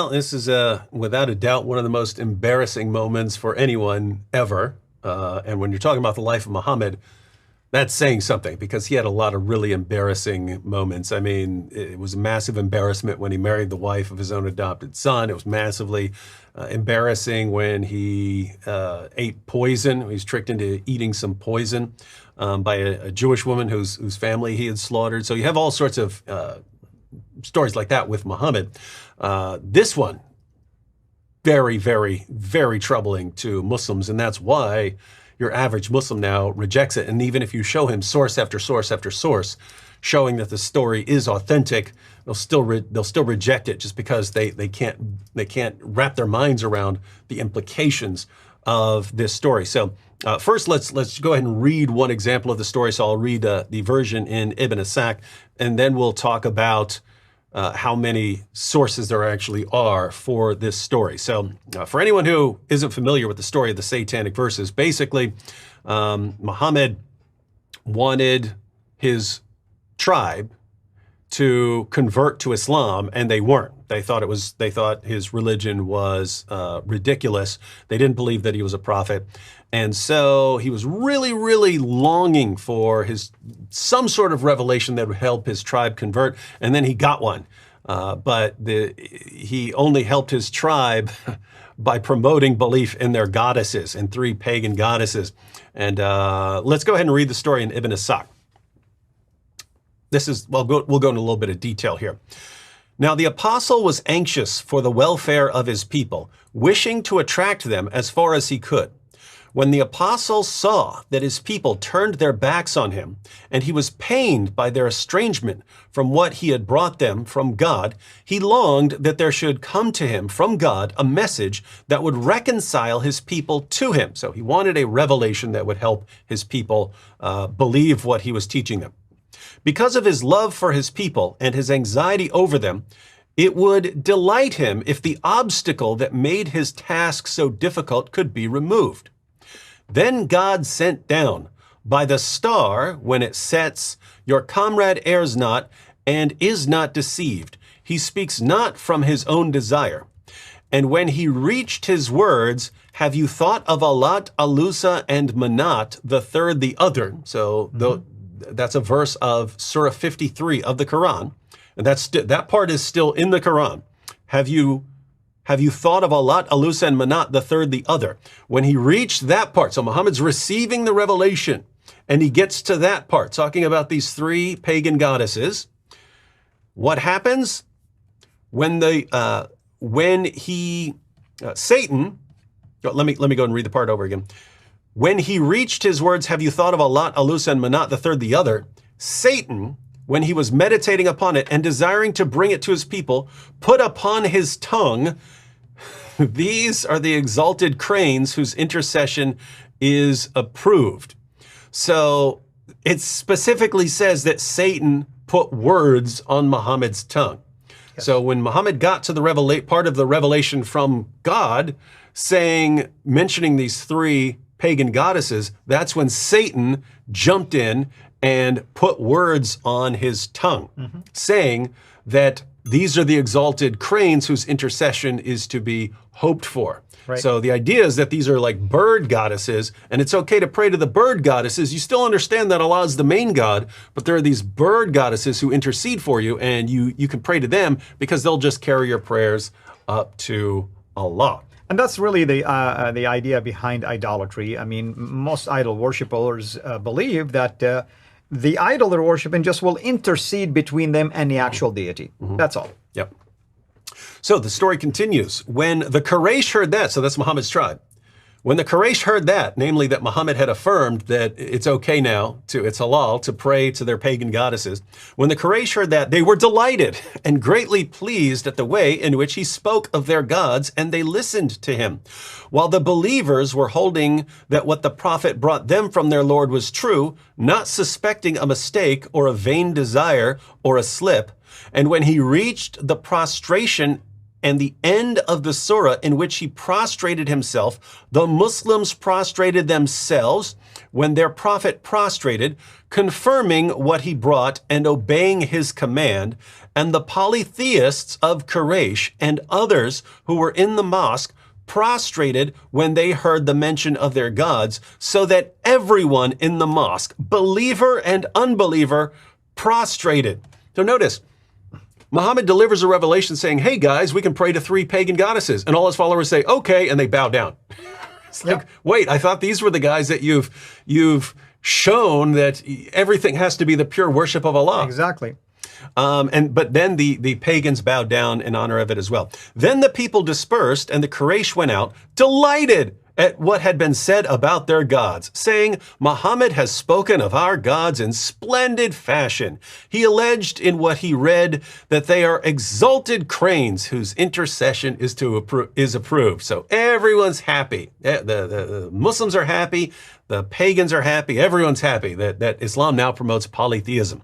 Well, this is without a doubt one of the most embarrassing moments for anyone ever. And when you're talking about the life of Muhammad, that's saying something, because he had a lot of really embarrassing moments. I mean, it was a massive embarrassment when he married the wife of his own adopted son. It was massively embarrassing when he ate poison. He was tricked into eating some poison by a Jewish woman whose family he had slaughtered. So you have all sorts of stories like that with Muhammad. This one, very, very, very troubling to Muslims, and that's why your average Muslim now rejects it. And even if you show him source after source after source showing that the story is authentic, they'll still reject it just because they can't wrap their minds around the implications of this story. So first, let's go ahead and read one example of the story. So I'll read the version in Ibn Ishaq, and then we'll talk about how many sources there actually are for this story. So for anyone who isn't familiar with the story of the Satanic Verses, basically Muhammad wanted his tribe to convert to Islam, and they weren't. They thought his religion was ridiculous. They didn't believe that he was a prophet. And so he was really, really longing for some sort of revelation that would help his tribe convert, and then he got one. But he only helped his tribe by promoting belief in their goddesses, in 3 pagan goddesses. And let's go ahead and read the story in Ibn Ishaq. We'll go into a little bit of detail here. Now the apostle was anxious for the welfare of his people, wishing to attract them as far as he could. When the apostle saw that his people turned their backs on him, and he was pained by their estrangement from what he had brought them from God, he longed that there should come to him from God a message that would reconcile his people to him. So he wanted a revelation that would help his people believe what he was teaching them. Because of his love for his people and his anxiety over them, it would delight him if the obstacle that made his task so difficult could be removed. Then God sent down, by the star when it sets, your comrade errs not and is not deceived. He speaks not from his own desire. And when he reached his words, have you thought of Alat, Alusa, and Manat, the third, the other? So that's a verse of Surah 53 of the Quran. And that part is still in the Quran. Have you thought of Alat, Alusa, and Manat, the third, the other? When he reached that part, so Muhammad's receiving the revelation, and he gets to that part, talking about these 3 pagan goddesses. What happens? Satan, let me go and read the part over again. When he reached his words, have you thought of Alat, Alusa, and Manat, the third, the other? Satan, when he was meditating upon it and desiring to bring it to his people, put upon his tongue, these are the exalted cranes whose intercession is approved. So it specifically says that Satan put words on Muhammad's tongue. Yes. So when Muhammad got to the part of the revelation from God, mentioning these 3 pagan goddesses, that's when Satan jumped in and put words on his tongue, saying that these are the exalted cranes whose intercession is to be hoped for. Right. So the idea is that these are like bird goddesses, and it's okay to pray to the bird goddesses. You still understand that Allah is the main God, but there are these bird goddesses who intercede for you, and you can pray to them because they'll just carry your prayers up to Allah. And that's really the idea behind idolatry. I mean, most idol worshippers believe that the idol they're worshiping just will intercede between them and the actual deity. That's all. Yep. So the story continues. When the Quraysh heard that, so that's Muhammad's tribe. When the Quraysh heard that, namely that Muhammad had affirmed that it's okay now, it's halal to pray to their pagan goddesses. When the Quraysh heard that, they were delighted and greatly pleased at the way in which he spoke of their gods, and they listened to him. While the believers were holding that what the prophet brought them from their Lord was true, not suspecting a mistake or a vain desire or a slip. And when he reached the prostration and the end of the surah in which he prostrated himself, the Muslims prostrated themselves when their prophet prostrated, confirming what he brought and obeying his command, and the polytheists of Quraysh and others who were in the mosque prostrated when they heard the mention of their gods, so that everyone in the mosque, believer and unbeliever, prostrated. So notice, Muhammad delivers a revelation saying, hey guys, we can pray to 3 pagan goddesses. And all his followers say, okay, and they bow down. It's like, wait, I thought these were the guys that you've shown that everything has to be the pure worship of Allah. Exactly. But then the pagans bowed down in honor of it as well. Then the people dispersed, and the Quraysh went out, delighted at what had been said about their gods, saying, Muhammad has spoken of our gods in splendid fashion. He alleged in what he read that they are exalted cranes whose intercession is approved. So everyone's happy. The Muslims are happy. The pagans are happy. Everyone's happy that Islam now promotes polytheism.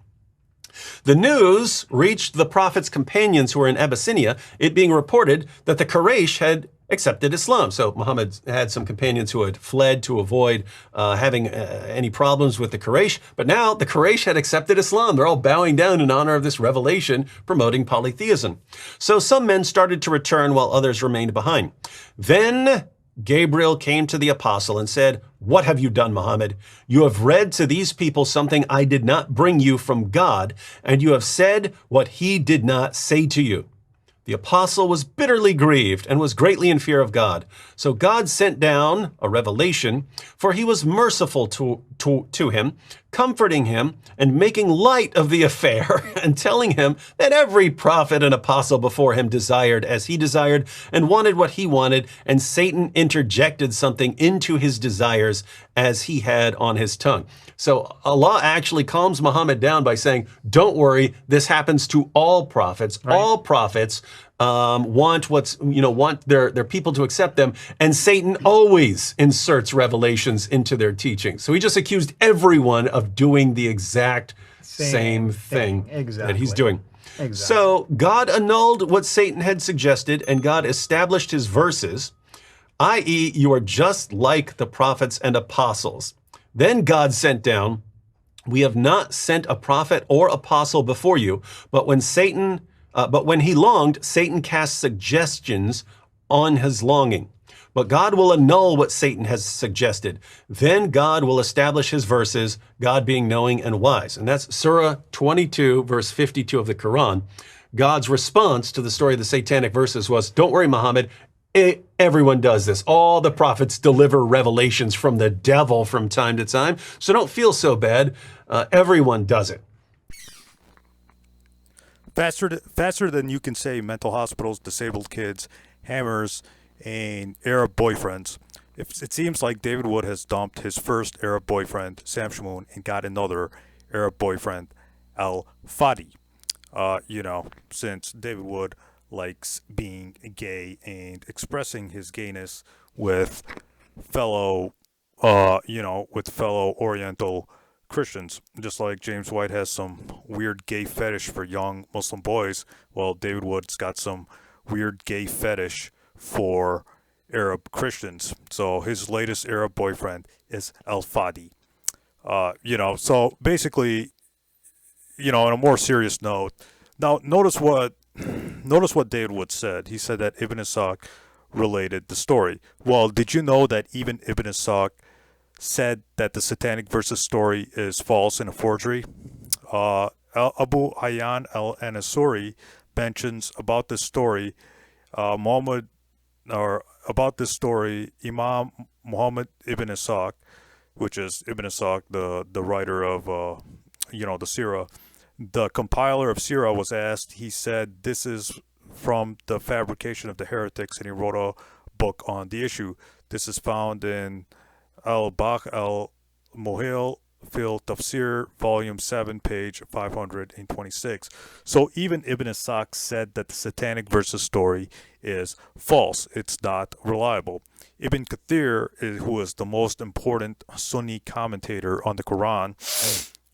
The news reached the Prophet's companions who were in Abyssinia, it being reported that the Quraysh had accepted Islam. So Muhammad had some companions who had fled to avoid having any problems with the Quraysh, but now the Quraysh had accepted Islam. They're all bowing down in honor of this revelation promoting polytheism. So some men started to return while others remained behind. Then Gabriel came to the apostle and said, what have you done, Muhammad? You have read to these people something I did not bring you from God, and you have said what he did not say to you. The apostle was bitterly grieved and was greatly in fear of God. So God sent down a revelation, for he was merciful to him, comforting him and making light of the affair and telling him that every prophet and apostle before him desired as he desired and wanted what he wanted, and Satan interjected something into his desires as he had on his tongue. So Allah actually calms Muhammad down by saying, don't worry, this happens to all prophets. Right. All prophets want their people to accept them, and Satan always inserts revelations into their teaching. So he just accused everyone of doing the exact same thing that he's doing. Exactly. So God annulled what Satan had suggested, and God established his verses, i.e., you are just like the prophets and apostles. Then God sent down, we have not sent a prophet or apostle before you, but when he longed, Satan cast suggestions on his longing. But God will annul what Satan has suggested. Then God will establish his verses, God being knowing and wise. And that's Surah 22, verse 52 of the Quran. God's response to the story of the Satanic Verses was, don't worry, Muhammad, everyone does this. All the prophets deliver revelations from the devil from time to time. So don't feel so bad. Everyone does it. Faster than you can say mental hospitals, disabled kids, hammers, and Arab boyfriends. It seems like David Wood has dumped his first Arab boyfriend, Sam Shamoun, and got another Arab boyfriend, al-Fadi. Since David Wood likes being gay and expressing his gayness with fellow Oriental Christians. Just like James White has some weird gay fetish for young Muslim boys, well, David Wood's got some weird gay fetish for Arab Christians. So his latest Arab boyfriend is al-Fadi. So basically, on a more serious note, now notice what David Wood said. He said that Ibn Ishaq related the story. Well, did you know that even Ibn Ishaq said that the Satanic Verses story is false and a forgery? Abu Hayyan al-Ansari mentions about this story, Imam Muhammad bin Ishaq, which is Ibn Ishaq, the writer of the sirah. The compiler of sirah was asked. He said this is from the fabrication of the heretics, and he wrote a book on the issue. This is found in al-Bahr, al-Muhit, fil Tafsir, volume 7, page 526. So even Ibn Ishaq said that the Satanic Verses story is false. It's not reliable. Ibn Kathir, who is the most important Sunni commentator on the Quran,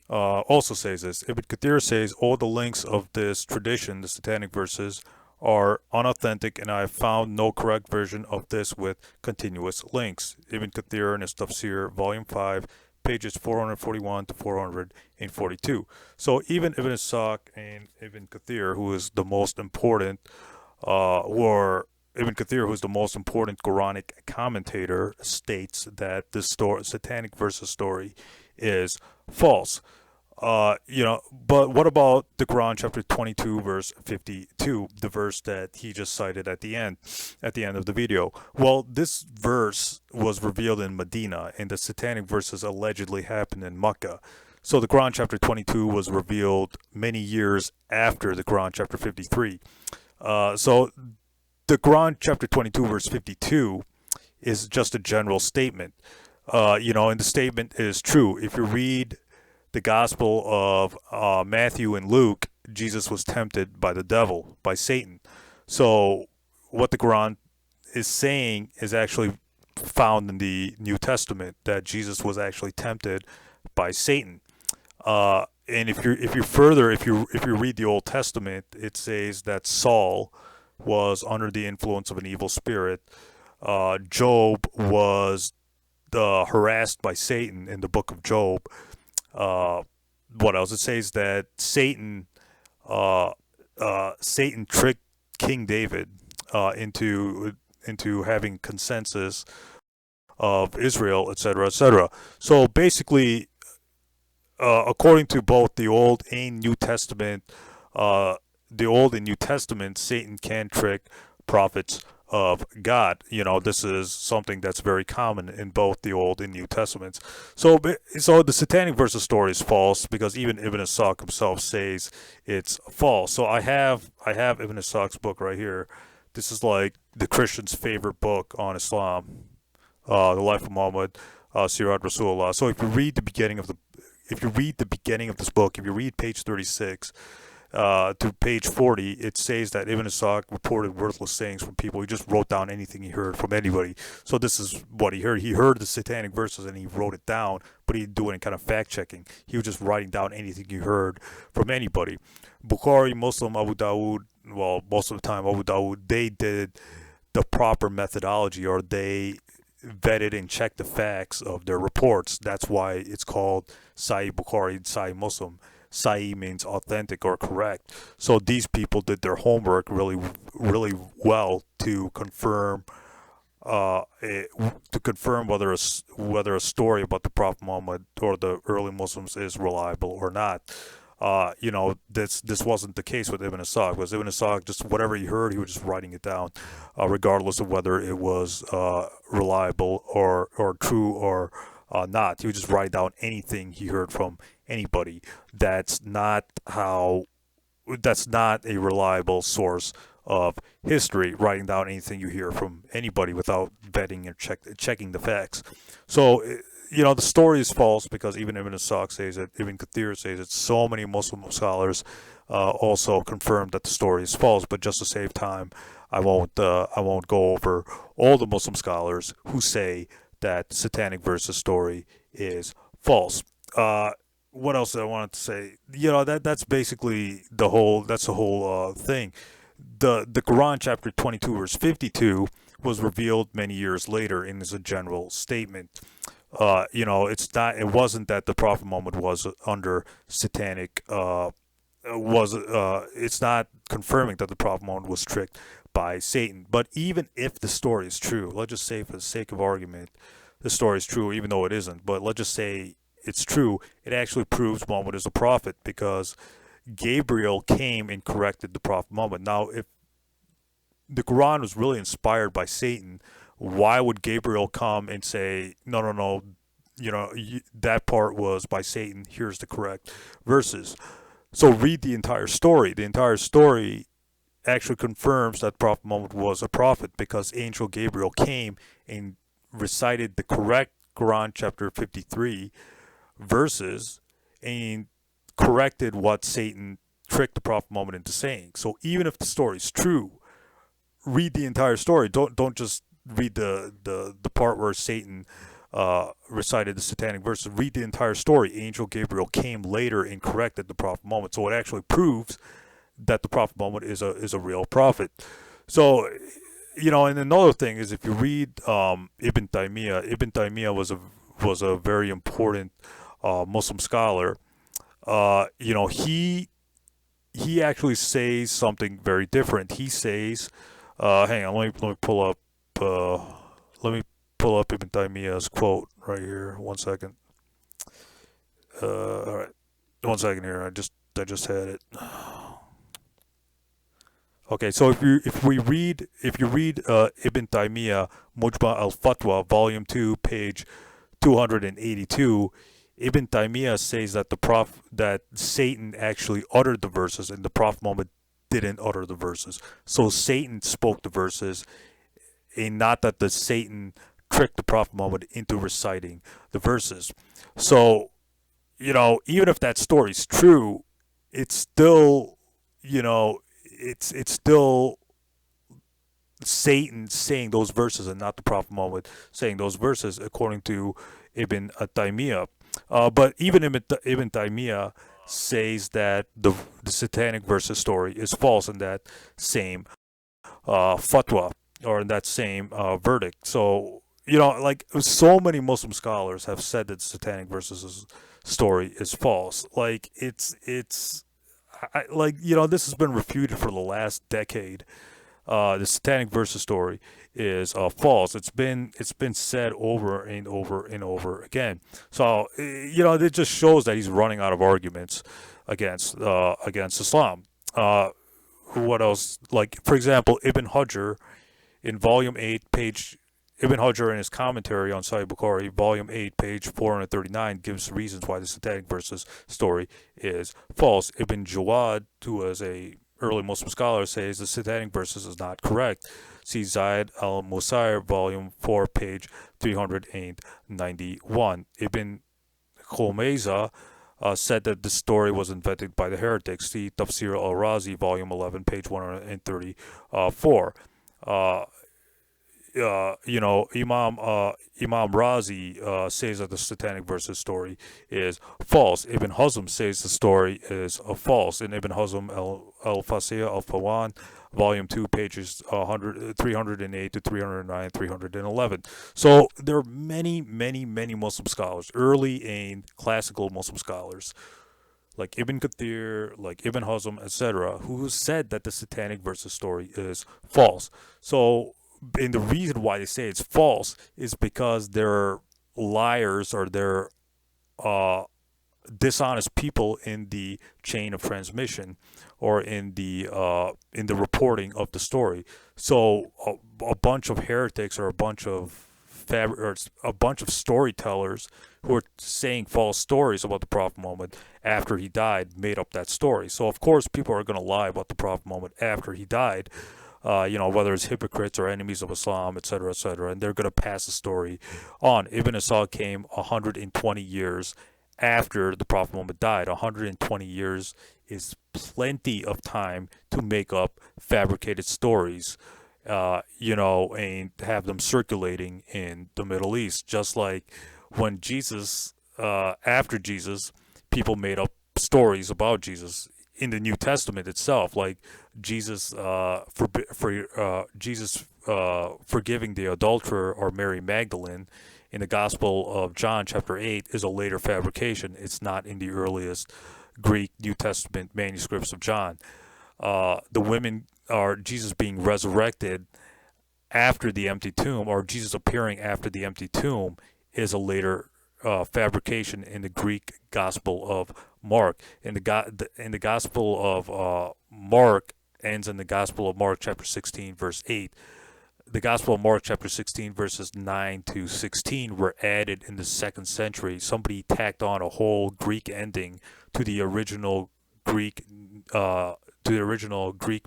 also says this. Ibn Kathir says all the links of this tradition, the Satanic Verses, are unauthentic, and I have found no correct version of this with continuous links. Ibn Kathir in his Tafsir, Volume 5, pages 441 to 442. So even Ibn Ishaq and Ibn Kathir, who is the most important, Ibn Kathir, who is the most important Quranic commentator, states that this Satanic Verses story is false. But what about the Quran, chapter 22, verse 52, the verse that he just cited at the end of the video? Well, this verse was revealed in Medina, and the Satanic Verses allegedly happened in Mecca. So the Quran, chapter 22, was revealed many years after the Quran, chapter 53. So the Quran, chapter 22, verse 52, is just a general statement. And the statement is true. If you read the Gospel of Matthew and Luke, Jesus was tempted by the devil, by Satan. So what the Quran is saying is actually found in the New Testament, that Jesus was actually tempted by Satan. And if you read the Old Testament, it says that Saul was under the influence of an evil spirit. Job was harassed by Satan in the book of Job. What else? It says that Satan tricked King David into having consensus of Israel, etc., etc. So basically, according to both the Old and New Testament, Satan can trick prophets of God. This is something that's very common in both the Old and New Testaments. So the Satanic Verses story is false, because even Ibn Ishaq himself says it's false. So I have Ibn Ishaq's book right here. This is like the Christian's favorite book on Islam, the Life of Muhammad, Sirah Rasulullah. So if you read the beginning of this book, if you read page 36 to page 40, it says that Ibn Ishaq reported worthless sayings from people. He just wrote down anything he heard from anybody. So this is what he heard. He heard the Satanic Verses and he wrote it down, but he didn't do any kind of fact checking. He was just writing down anything he heard from anybody. Bukhari, Muslim, Abu Dawood, well, most of the time Abu Dawood, they did the proper methodology, or they vetted and checked the facts of their reports. That's why it's called Sahih Bukhari and Sahih Muslim. Sahih means authentic or correct. So these people did their homework really, really well to confirm whether a story about the Prophet Muhammad or the early Muslims is reliable or not. This wasn't the case with Ibn Ishaq. Because Ibn Ishaq, just whatever he heard, he was just writing it down, regardless of whether it was reliable or true or not. He would just write down anything he heard from anybody. That's not a reliable source of history, writing down anything you hear from anybody without vetting and checking the facts. So the story is false, because even Ibn Ishaq says it, Ibn Kathir says it, so many Muslim scholars also confirm that the story is false. But just to save time, I won't go over all the Muslim scholars who say that the Satanic Verses story is false. What else did I want to say? That's basically the whole thing. The Quran, chapter 22, verse 52, was revealed many years later and is a general statement. It wasn't that the Prophet Muhammad was under satanic. It's not confirming that the Prophet Muhammad was tricked by Satan. But even if the story is true, let's just say for the sake of argument, the story is true, even though it isn't. But let's just say it's true. It actually proves Muhammad is a prophet, because Gabriel came and corrected the Prophet Muhammad. Now, if the Quran was really inspired by Satan, why would Gabriel come and say, no, that part was by Satan, here's the correct verses? So read the entire story. The entire story actually confirms that Prophet Muhammad was a prophet, because Angel Gabriel came and recited the correct Quran, chapter 53 verses, and corrected what Satan tricked the Prophet Muhammad into saying. So even if the story is true, read the entire story. Don't just read the part where Satan recited the Satanic Verses. Read the entire story. Angel Gabriel came later and corrected the Prophet Muhammad. So it actually proves that the Prophet Muhammad is a real prophet. So, and another thing is, if you read Ibn Taymiyyah was a very important Muslim scholar. He actually says something very different. He says, hang on, let me pull up Ibn Taymiyyah's quote right here. 1 second. All right, 1 second here. I just had it. Okay, so if you read Ibn Taymiyyah Mujma al-Fatwa, Volume 2, page 282, Ibn Taymiyyah says that that Satan actually uttered the verses and the Prophet Muhammad didn't utter the verses. So Satan spoke the verses, and not that the Satan tricked the Prophet Muhammad into reciting the verses. So, even if that story's true, it's still, it's still Satan saying those verses and not the Prophet Muhammad saying those verses, according to Ibn Taymiyyah. But even Ibn Taymiyyah says that the Satanic Verses story is false in that same fatwa, or in that same verdict. So, so many Muslim scholars have said that the Satanic Verses story is false. This has been refuted for the last decade. The Satanic Verses story is false. It's been said over and over and over again. So it just shows that he's running out of arguments against Islam. What else? For example, Ibn Hajar in Volume 8, page. Ibn Hajar in his commentary on Sahih Bukhari, Volume 8, page 439, gives reasons why the Satanic Verses story is false. Ibn Jawad, who is a early Muslim scholar, says the Satanic Verses is not correct. See Zayd al-Musayyib, Volume 4, page 391. Ibn Khomeyza said that the story was invented by the heretics. See Tafsir al-Razi, Volume 11, page 134. Imam Razi says that the Satanic Verses story is false. Ibn Hazm says the story is false. In Ibn Hazm al-Fasl al-Filmalal, Volume 2, pages 308 to 309, 311. So there are many, many, many Muslim scholars, early and classical Muslim scholars, like Ibn Kathir, like Ibn Hazm, etc., who said that the Satanic Verses story is false. So, and the reason why they say it's false is because they're liars, or they're dishonest people in the chain of transmission, or in the reporting of the story. So a bunch of heretics, or a bunch of storytellers who are saying false stories about the Prophet Muhammad after he died made up that story. So of course people are going to lie about the Prophet Muhammad after he died. Whether it's hypocrites or enemies of Islam, etc., and they're going to pass the story on. Ibn Ishaq came 120 years after the Prophet Muhammad died. 120 years is plenty of time to make up fabricated stories, and have them circulating in the Middle East. Just like when Jesus, after Jesus, people made up stories about Jesus in the New Testament itself, like Jesus forgiving the adulterer, or Mary Magdalene in the Gospel of John chapter 8 is a later fabrication. It's not in the earliest Greek New Testament manuscripts of John. The women, are Jesus being resurrected after the empty tomb, or Jesus appearing after the empty tomb, is a later fabrication in the Greek Gospel of Mark. In the Gospel of Mark ends in the Gospel of Mark chapter 16 verse 8. The Gospel of Mark chapter 16 verses 9 to 16 were added in the 2nd century. Somebody tacked on a whole Greek ending to the original Greek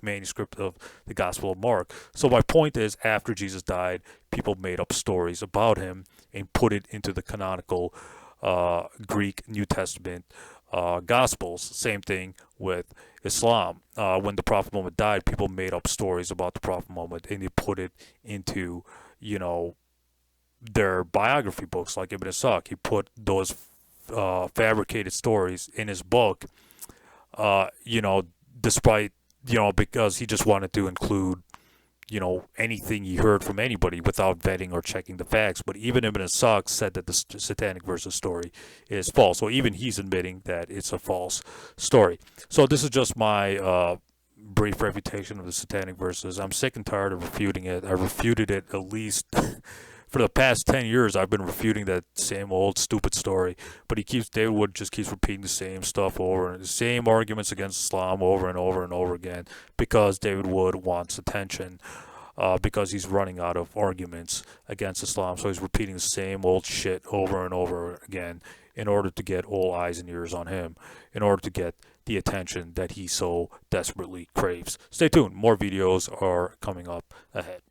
manuscript of the Gospel of Mark. So my point is, after Jesus died, people made up stories about him and put it into the canonical Greek New Testament Gospels. Same thing with Islam. When the Prophet Muhammad died, people made up stories about the Prophet Muhammad, and they put it into, their biography books. Like Ibn Ishaq, he put those fabricated stories in his book, despite because he just wanted to include, anything he heard from anybody without vetting or checking the facts. But even Ibn Ishaq said that the Satanic Verses story is false. So even he's admitting that it's a false story. So this is just my brief refutation of the Satanic Verses. I'm sick and tired of refuting it. I refuted it at least for the past 10 years. I've been refuting that same old stupid story. But David Wood just keeps repeating the same stuff over, and the same arguments against Islam over and over and over again, because David Wood wants attention. Because he's running out of arguments against Islam. So he's repeating the same old shit over and over again in order to get all eyes and ears on him, in order to get the attention that he so desperately craves. Stay tuned. More videos are coming up ahead.